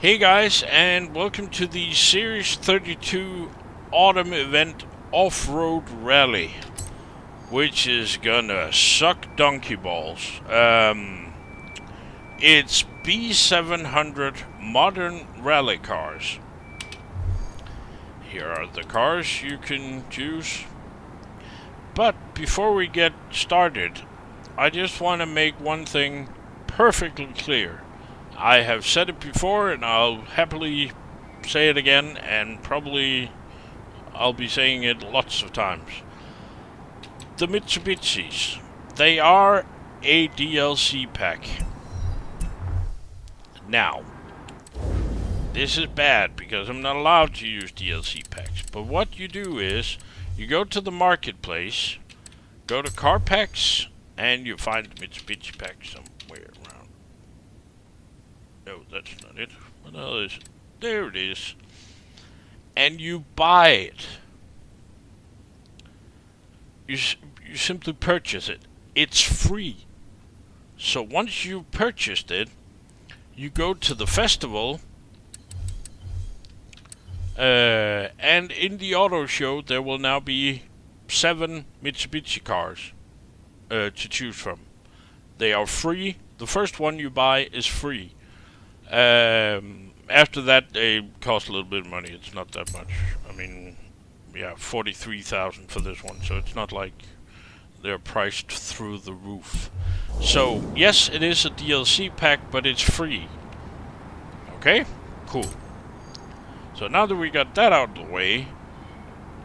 Hey guys, and welcome to the Series 32 Autumn Event Off-Road Rally, which is gonna suck donkey balls. It's B700 modern rally cars. Here are the cars you can choose. But before we get started, I just want to make one thing perfectly clear. I have said it before, and I'll happily say it again, and probably I'll be saying it lots of times. The Mitsubishis, they are a DLC pack. Now, this is bad because I'm not allowed to use DLC packs, but what you do is, you go to the marketplace, go to car packs, and you find the Mitsubishi pack somewhere around. No, that's not it. What the hell is it? There it is. And you buy it. You simply purchase it. It's free. So once you've purchased it, you go to the festival, and in the auto show there will now be 7 Mitsubishi cars to choose from. They are free. The first one you buy is free. After that, they cost a little bit of money. It's not that much. I mean, yeah, 43,000 for this one, so it's not like they're priced through the roof. So, yes, it is a DLC pack, but it's free. Okay? Cool. So now that we got that out of the way,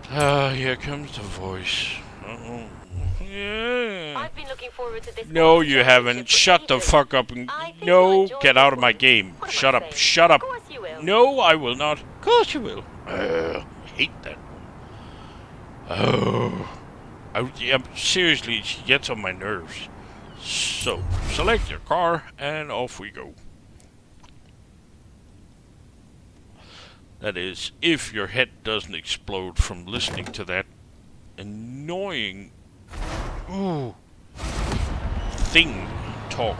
here comes the voice. Uh-oh. Yeah. I've been looking forward to this. No, you haven't. Shut the fuck up and no, get out of my game. Shut up. Shut up. Of course you will. No, I will not. Of course you will. I hate that. Oh. Seriously, she gets on my nerves. So, select your car and off we go. That is, if your head doesn't explode from listening to that annoying thing talk.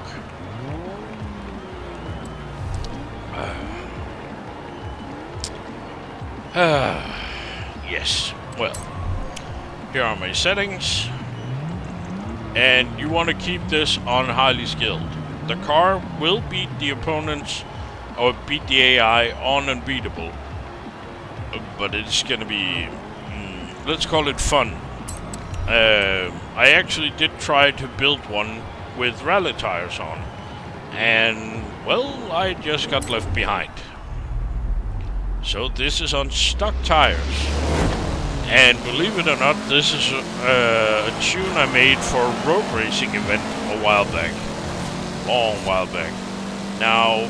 Yes, well, here are my settings, and you want to keep this on highly skilled. The car will beat the opponents or beat the AI on unbeatable, but it's gonna be, let's call it fun. I actually did try to build one with rally tires on, and well, I just got left behind. So this is on stock tires, and believe it or not, this is a tune I made for a road racing event a while back, long while back. Now,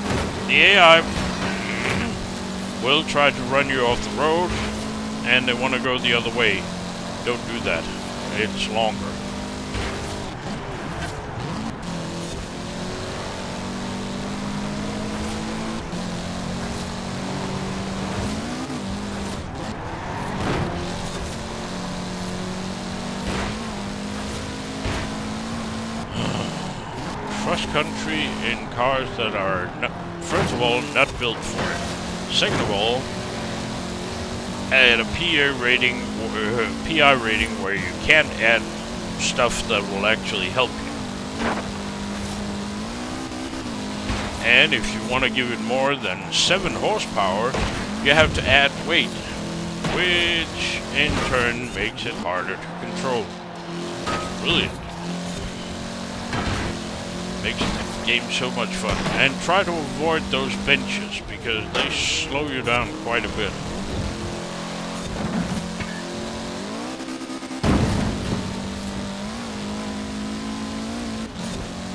the AI will try to run you off the road, and they want to go the other way. Don't do that. It's longer. Cross country in cars that are not, first of all, not built for it. Second of all, at a PI rating where you can't add stuff that will actually help you. And if you want to give it more than 7 horsepower, you have to add weight, which in turn makes it harder to control. It's brilliant. Makes the game so much fun. And try to avoid those benches because they slow you down quite a bit.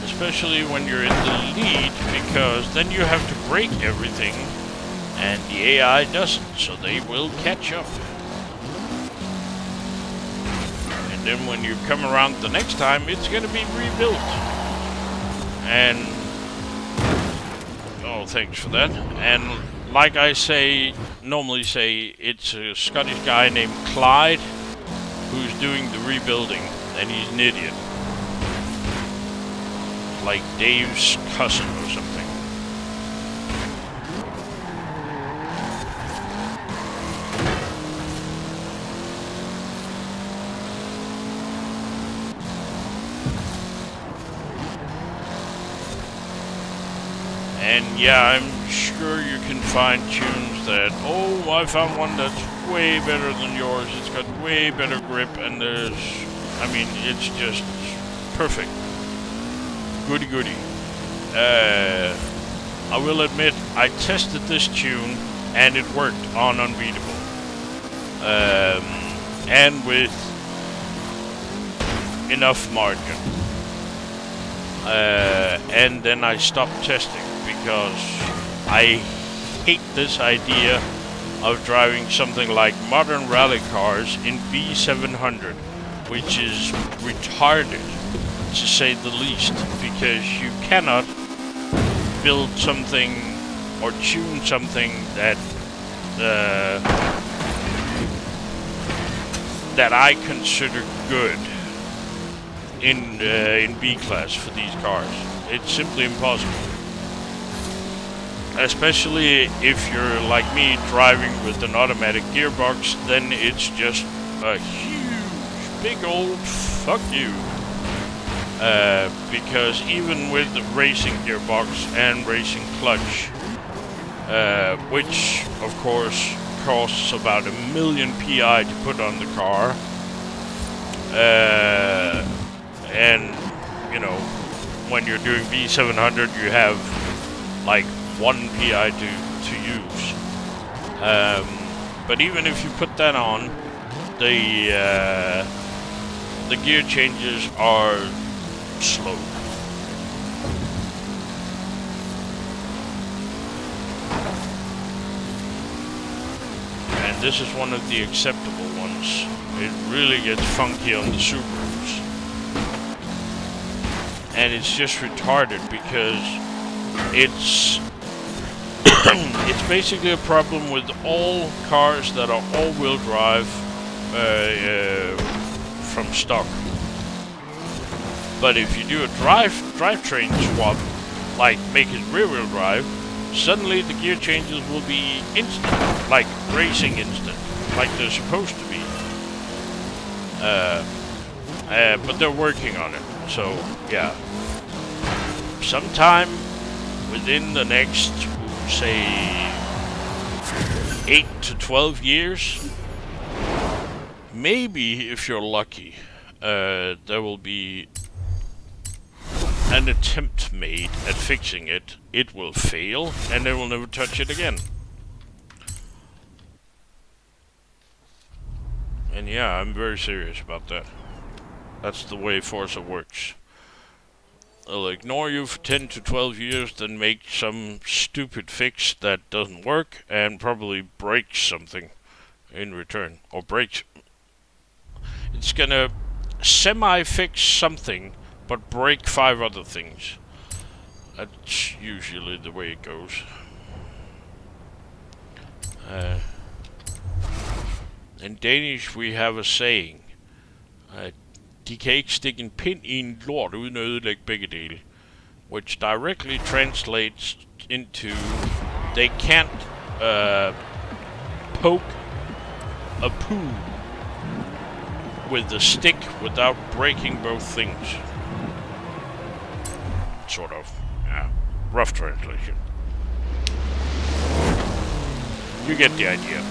Especially when you're in the lead, because then you have to brake everything and the AI doesn't, so they will catch up. And then when you come around the next time, it's going to be rebuilt. And oh, thanks for that. And like I normally say, it's a Scottish guy named Clyde who's doing the rebuilding, and he's an idiot. Like Dave's cousin or something. And yeah, I'm sure you can find tunes that, oh, I found one that's way better than yours. It's got way better grip, and it's just perfect. Goody goody. I will admit, I tested this tune, and it worked on Unbeatable. And with enough margin. And then I stopped testing because I hate this idea of driving something like modern rally cars in B700, which is retarded, to say the least, because you cannot build something or tune something that I consider good in B class for these cars. It's simply impossible. Especially if you're like me driving with an automatic gearbox, then it's just a huge, big old fuck you. Because even with the racing gearbox and racing clutch, which of course costs about 1 million PI to put on the car, and you know, when you're doing B700, you have like 1 PI to use. But even if you put that on, the gear changes are slow. And this is one of the acceptable ones. It really gets funky on the Subarus. And it's just retarded because it's it's basically a problem with all cars that are all-wheel drive from stock. But if you do a drivetrain swap, like make it rear-wheel drive, suddenly the gear changes will be instant, like racing instant, like they're supposed to be. But they're working on it, so yeah. Sometime within the next, say, 8 to 12 years, maybe if you're lucky, there will be an attempt made at fixing it. It will fail, and they will never touch it again. And yeah, I'm very serious about that. That's the way Forza works. They'll ignore you for 10 to 12 years, then make some stupid fix that doesn't work, and probably breaks something in return. Or breaks... It's gonna semi-fix something, but break 5 other things. That's usually the way it goes. In Danish we have a saying. De kan ikke stikke en pind I en lort uden at ødelægge begge dele. Which directly translates into they can't poke a poo with the stick without breaking both things. Sort of. Yeah. Rough translation. You get the idea.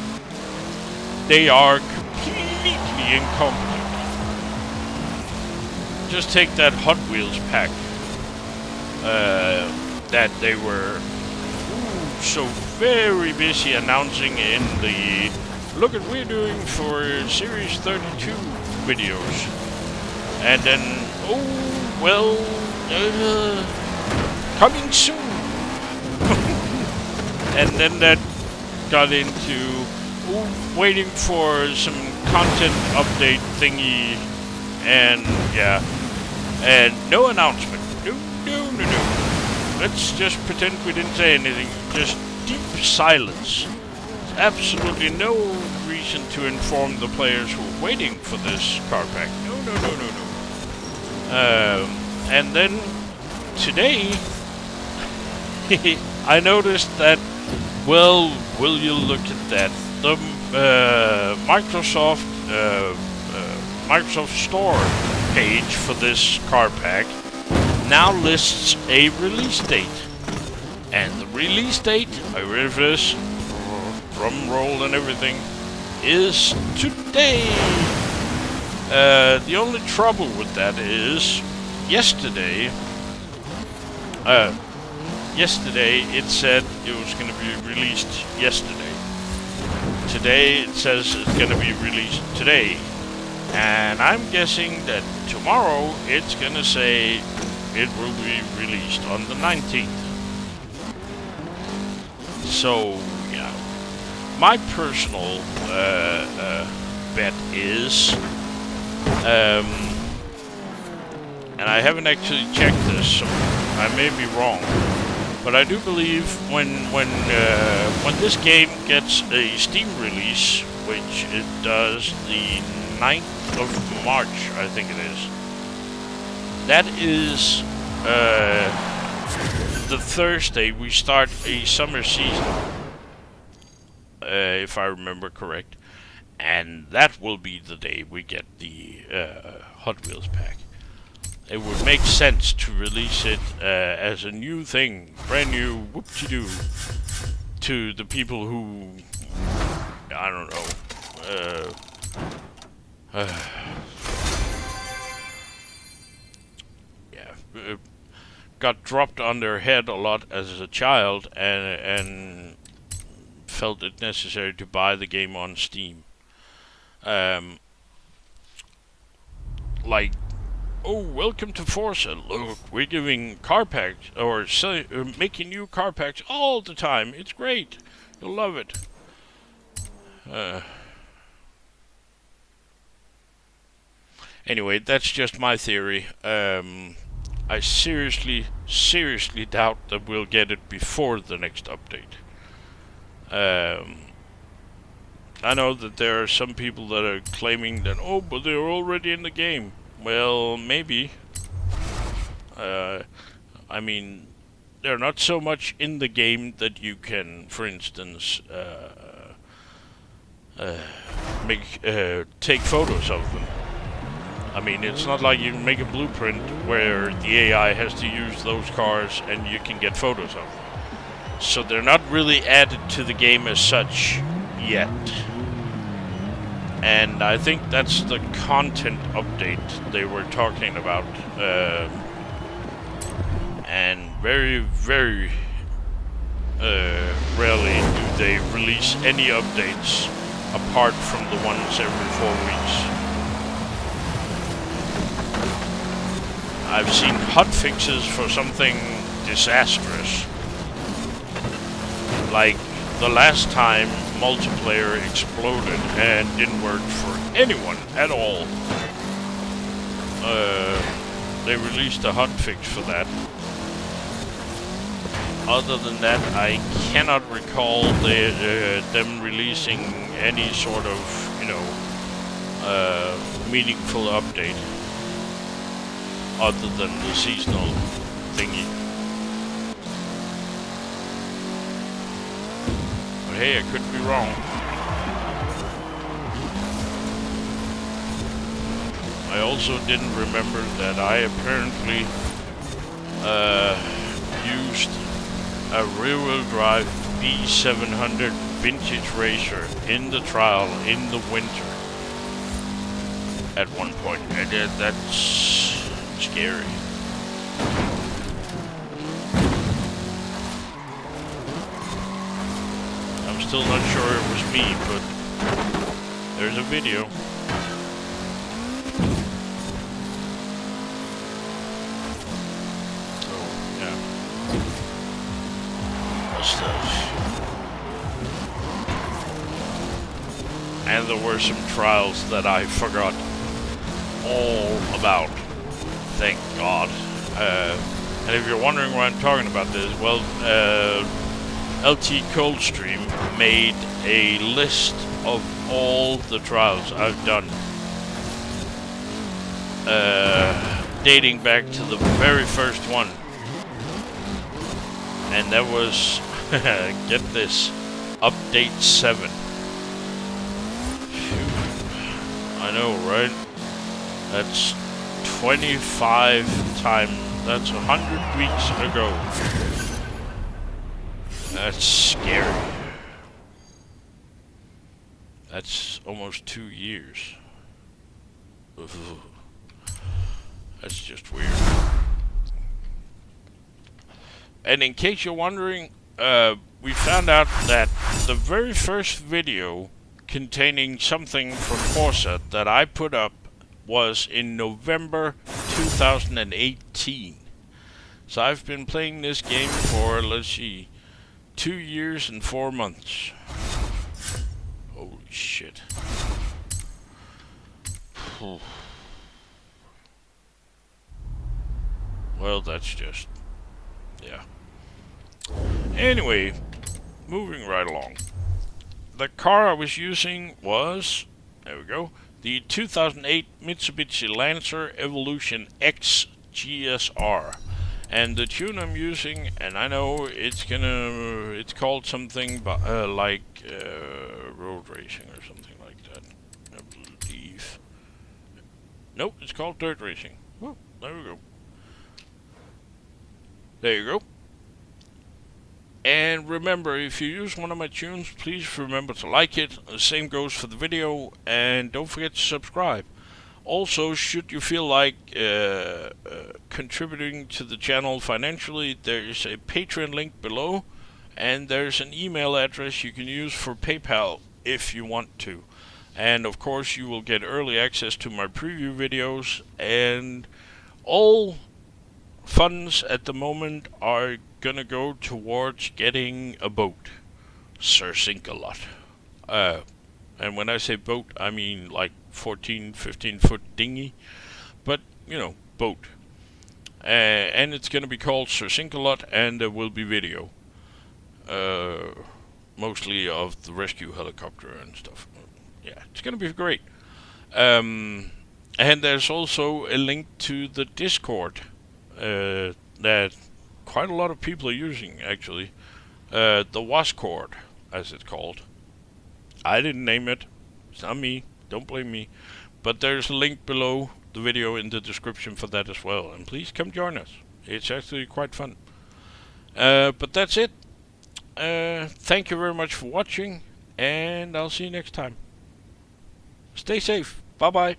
They are completely incompetent. Just take that Hot Wheels pack that they were so very busy announcing in the look at we're doing for Series 32 videos. And then, oh, well, coming soon. And then that got into waiting for some content update thingy, and yeah, and no announcement. No. Let's just pretend we didn't say anything. Just deep silence. Absolutely no reason to inform the players who are waiting for this car pack. No. And then today, I noticed that. Well, will you look at that? The Microsoft Store page for this car pack now lists a release date, and release date, are you ready for this? Drum roll and everything, is today. The only trouble with that is yesterday it said it was going to be released yesterday. Today it says it's going to be released today. And I'm guessing that tomorrow it's going to say it will be released on the 19th. So, yeah. My personal bet is, and I haven't actually checked this, so I may be wrong, but I do believe when this game gets a Steam release, which it does the 9th of March, I think it is. That is the Thursday we start a summer season, if I remember correct, and that will be the day we get the Hot Wheels pack. It would make sense to release it as a new thing, brand new, whoop-de-doo, to the people who, I don't know, got dropped on their head a lot as a child and felt it necessary to buy the game on Steam. Like, oh, welcome to Forza. Look, we're giving car packs, or making new car packs all the time. It's great. You'll love it. Anyway, that's just my theory. I seriously doubt that we'll get it before the next update. I know that there are some people that are claiming that, oh, but they're already in the game. Well, maybe. I mean, they're not so much in the game that you can, for instance, take photos of them. I mean, it's not like you can make a blueprint where the AI has to use those cars and you can get photos of them. So they're not really added to the game as such yet. And I think that's the content update they were talking about. And very, very rarely do they release any updates apart from the ones every 4 weeks. I've seen hotfixes for something disastrous. Like the last time multiplayer exploded and didn't work for anyone at all. They released a hotfix for that. Other than that, I cannot recall them releasing any sort of, meaningful update. Other than the seasonal thingy. But hey, I could be wrong. I also didn't remember that I apparently used a rear-wheel drive B700 vintage racer in the trial in the winter at one point. And that's scary. I'm still not sure it was me, but there's a video. So, yeah. Stuff. And there were some trials that I forgot all about. Thank God. And if you're wondering why I'm talking about this, well, LT Coldstream made a list of all the trials I've done, dating back to the very first one. And that was, get this, update 7. Phew. I know, right? That's 25 times, that's 100 weeks ago. That's scary. That's almost 2 years. Ugh. That's just weird. And in case you're wondering, we found out that the very first video containing something from Forza that I put up was in November 2018. So I've been playing this game for, let's see, 2 years and 4 months. Holy shit. Well, that's just... yeah. Anyway, moving right along. The car I was using was... there we go. The 2008 Mitsubishi Lancer Evolution X GSR. And the tune I'm using, and I know it's called something like road racing or something like that, I believe. Nope, it's called dirt racing. Oh, there we go. There you go. And remember, if you use one of my tunes, please remember to like it. The same goes for the video, and don't forget to subscribe. Also, should you feel like contributing to the channel financially, there is a Patreon link below, and there's an email address you can use for PayPal if you want to. And of course, you will get early access to my preview videos, and all funds at the moment are gonna go towards getting a boat. Sir Sink-A-Lot. And when I say boat, I mean like 14, 15 foot dinghy, but you know, boat. And it's gonna be called Sir Sink-A-Lot, and there will be video, mostly of the rescue helicopter and stuff. Yeah, it's gonna be great. And there's also a link to the Discord that quite a lot of people are using, actually. The Waznewz, as it's called. I didn't name it. It's not me. Don't blame me. But there's a link below the video in the description for that as well. And please come join us. It's actually quite fun. But that's it. Thank you very much for watching. And I'll see you next time. Stay safe. Bye-bye.